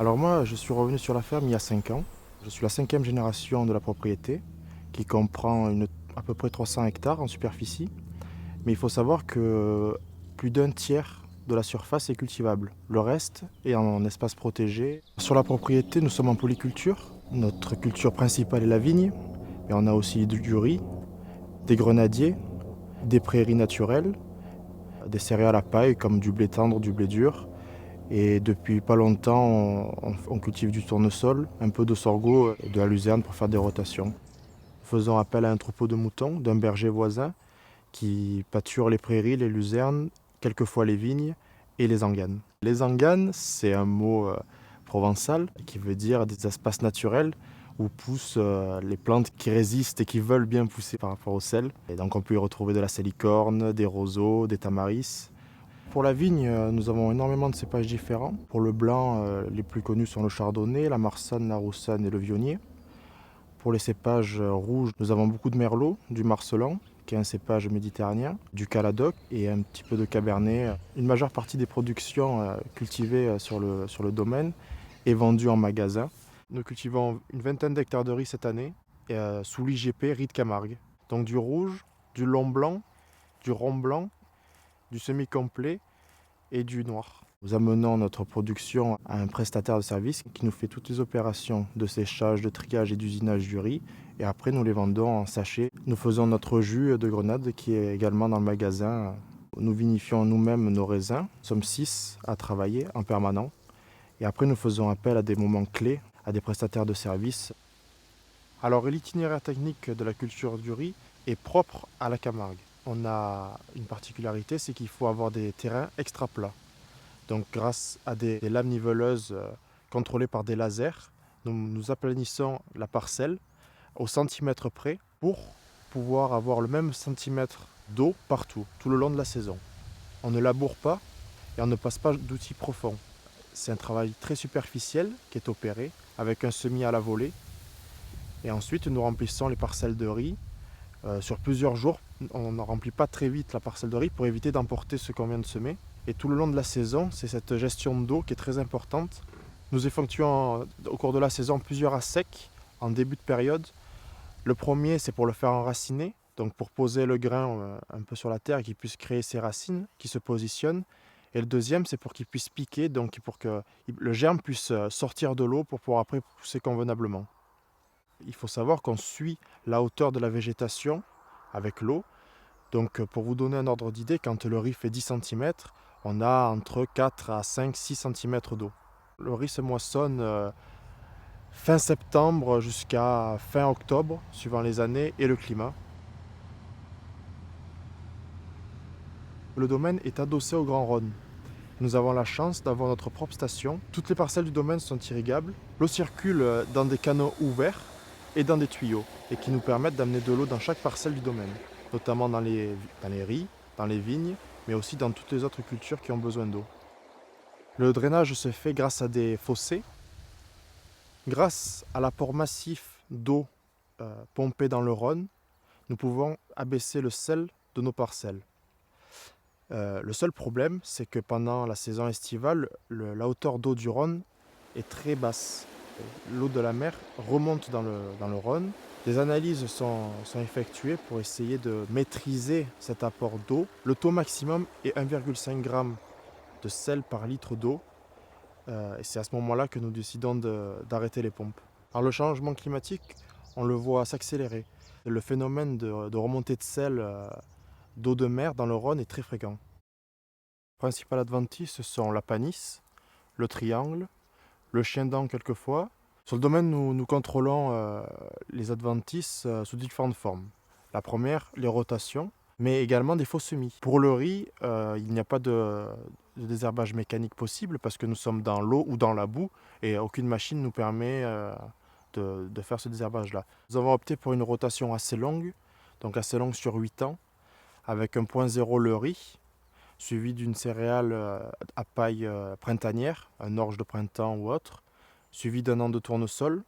Alors moi, je suis revenu sur la ferme il y a 5 ans. Je suis la cinquième génération de la propriété, qui comprend à peu près 300 hectares en superficie. Mais il faut savoir que plus d'un tiers de la surface est cultivable. Le reste est en espace protégé. Sur la propriété, nous sommes en polyculture. Notre culture principale est la vigne, mais on a aussi du riz, des grenadiers, des prairies naturelles, des céréales à paille comme du blé tendre, du blé dur. Et depuis pas longtemps, on cultive du tournesol, un peu de sorgho et de la luzerne pour faire des rotations. Faisons appel à un troupeau de moutons d'un berger voisin qui pâture les prairies, les luzernes, quelquefois les vignes et les anganes. Les anganes, c'est un mot provençal qui veut dire des espaces naturels où poussent les plantes qui résistent et qui veulent bien pousser par rapport au sel. Et donc on peut y retrouver de la salicorne, des roseaux, des tamaris. Pour la vigne, nous avons énormément de cépages différents. Pour le blanc, les plus connus sont le chardonnay, la marsanne, la roussanne et le vionnier. Pour les cépages rouges, nous avons beaucoup de merlot, du marselan, qui est un cépage méditerranéen, du caladoc et un petit peu de cabernet. Une majeure partie des productions cultivées sur le domaine est vendue en magasin. Nous cultivons une vingtaine d'hectares de riz cette année, sous l'IGP riz de Camargue. Donc du rouge, du long blanc, du rond blanc, du semi-complet et du noir. Nous amenons notre production à un prestataire de service qui nous fait toutes les opérations de séchage, de triage et d'usinage du riz. Et après, nous les vendons en sachet. Nous faisons notre jus de grenade qui est également dans le magasin. Nous vinifions nous-mêmes nos raisins. Nous sommes 6 à travailler en permanent. Et après, nous faisons appel à des moments clés, à des prestataires de service. Alors, l'itinéraire technique de la culture du riz est propre à la Camargue. On a une particularité, c'est qu'il faut avoir des terrains extra plats. Donc grâce à des lames niveleuses contrôlées par des lasers, nous aplanissons la parcelle au centimètre près pour pouvoir avoir le même centimètre d'eau partout, tout le long de la saison. On ne laboure pas et on ne passe pas d'outils profonds. C'est un travail très superficiel qui est opéré avec un semis à la volée. Et ensuite, nous remplissons les parcelles de riz sur plusieurs jours. On ne remplit pas très vite la parcelle de riz pour éviter d'emporter ce qu'on vient de semer. Et tout le long de la saison, c'est cette gestion d'eau qui est très importante. Nous effectuons au cours de la saison plusieurs à sec en début de période. Le premier, c'est pour le faire enraciner, donc pour poser le grain un peu sur la terre et qu'il puisse créer ses racines qui se positionnent. Et le deuxième, c'est pour qu'il puisse piquer, donc pour que le germe puisse sortir de l'eau pour pouvoir après pousser convenablement. Il faut savoir qu'on suit la hauteur de la végétation avec l'eau. Donc pour vous donner un ordre d'idée, quand le riz fait 10 cm, on a entre 4 à 5, 6 cm d'eau. Le riz se moissonne fin septembre jusqu'à fin octobre, suivant les années et le climat. Le domaine est adossé au Grand Rhône. Nous avons la chance d'avoir notre propre station. Toutes les parcelles du domaine sont irrigables. L'eau circule dans des canaux ouverts et dans des tuyaux, et qui nous permettent d'amener de l'eau dans chaque parcelle du domaine, notamment dans les riz, dans les vignes, mais aussi dans toutes les autres cultures qui ont besoin d'eau. Le drainage se fait grâce à des fossés. Grâce à l'apport massif d'eau pompée dans le Rhône, nous pouvons abaisser le sel de nos parcelles. Le seul problème, c'est que pendant la saison estivale, la hauteur d'eau du Rhône est très basse. L'eau de la mer remonte dans le Rhône. Des analyses sont effectuées pour essayer de maîtriser cet apport d'eau. Le taux maximum est 1,5 g de sel par litre d'eau. Et c'est à ce moment-là que nous décidons d'arrêter les pompes. Alors le changement climatique, on le voit s'accélérer. Le phénomène de remontée de sel d'eau de mer dans le Rhône est très fréquent. Les principales adventices sont la panisse, le triangle, le chien-dent quelquefois. Sur le domaine, nous contrôlons les adventices sous différentes formes. La première, les rotations, mais également des faux semis. Pour le riz, il n'y a pas de désherbage mécanique possible parce que nous sommes dans l'eau ou dans la boue et aucune machine nous permet de faire ce désherbage-là. Nous avons opté pour une rotation assez longue, donc assez longue sur 8 ans, avec un point zéro le riz, suivi d'une céréale à paille printanière, un orge de printemps ou autre, suivi d'un an de tournesol,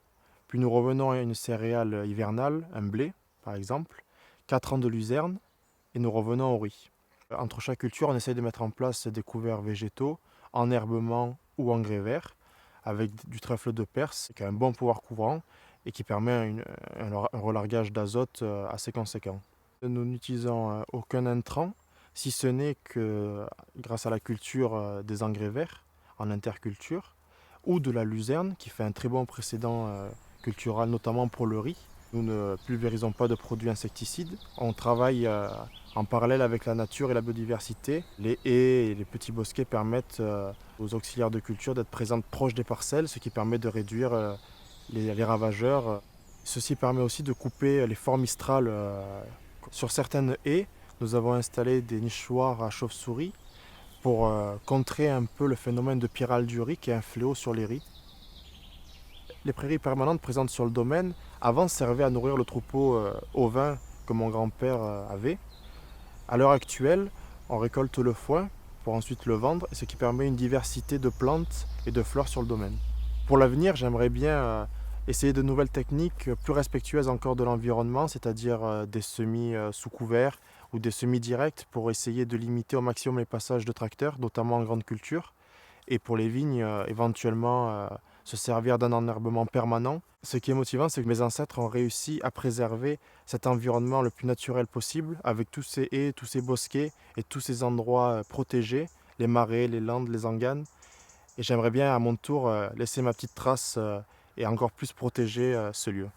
puis nous revenons à une céréale hivernale, un blé par exemple, 4 ans de luzerne, et nous revenons au riz. Entre chaque culture, on essaye de mettre en place des couverts végétaux, enherbement ou engrais vert, avec du trèfle de Perse, qui a un bon pouvoir couvrant et qui permet un relargage d'azote assez conséquent. Nous n'utilisons aucun intrant, si ce n'est que grâce à la culture des engrais verts en interculture, ou de la luzerne, qui fait un très bon précédent culturel, notamment pour le riz. Nous ne pulvérisons pas de produits insecticides. On travaille en parallèle avec la nature et la biodiversité. Les haies et les petits bosquets permettent aux auxiliaires de culture d'être présentes proches des parcelles, ce qui permet de réduire les ravageurs. Ceci permet aussi de couper les formistrales. Sur certaines haies, nous avons installé des nichoirs à chauves-souris pour contrer un peu le phénomène de pyrale du riz qui est un fléau sur les riz. Les prairies permanentes présentes sur le domaine avant servaient à nourrir le troupeau ovin que mon grand-père avait. À l'heure actuelle, on récolte le foin pour ensuite le vendre, ce qui permet une diversité de plantes et de fleurs sur le domaine. Pour l'avenir, j'aimerais bien essayer de nouvelles techniques plus respectueuses encore de l'environnement, c'est-à-dire des semis sous couvert ou des semis directs pour essayer de limiter au maximum les passages de tracteurs, notamment en grande culture. Et pour les vignes, éventuellement se servir d'un enherbement permanent. Ce qui est motivant, c'est que mes ancêtres ont réussi à préserver cet environnement le plus naturel possible, avec tous ces haies, tous ces bosquets et tous ces endroits protégés, les marais, les landes, les enganes. Et j'aimerais bien à mon tour laisser ma petite trace et encore plus protéger ce lieu.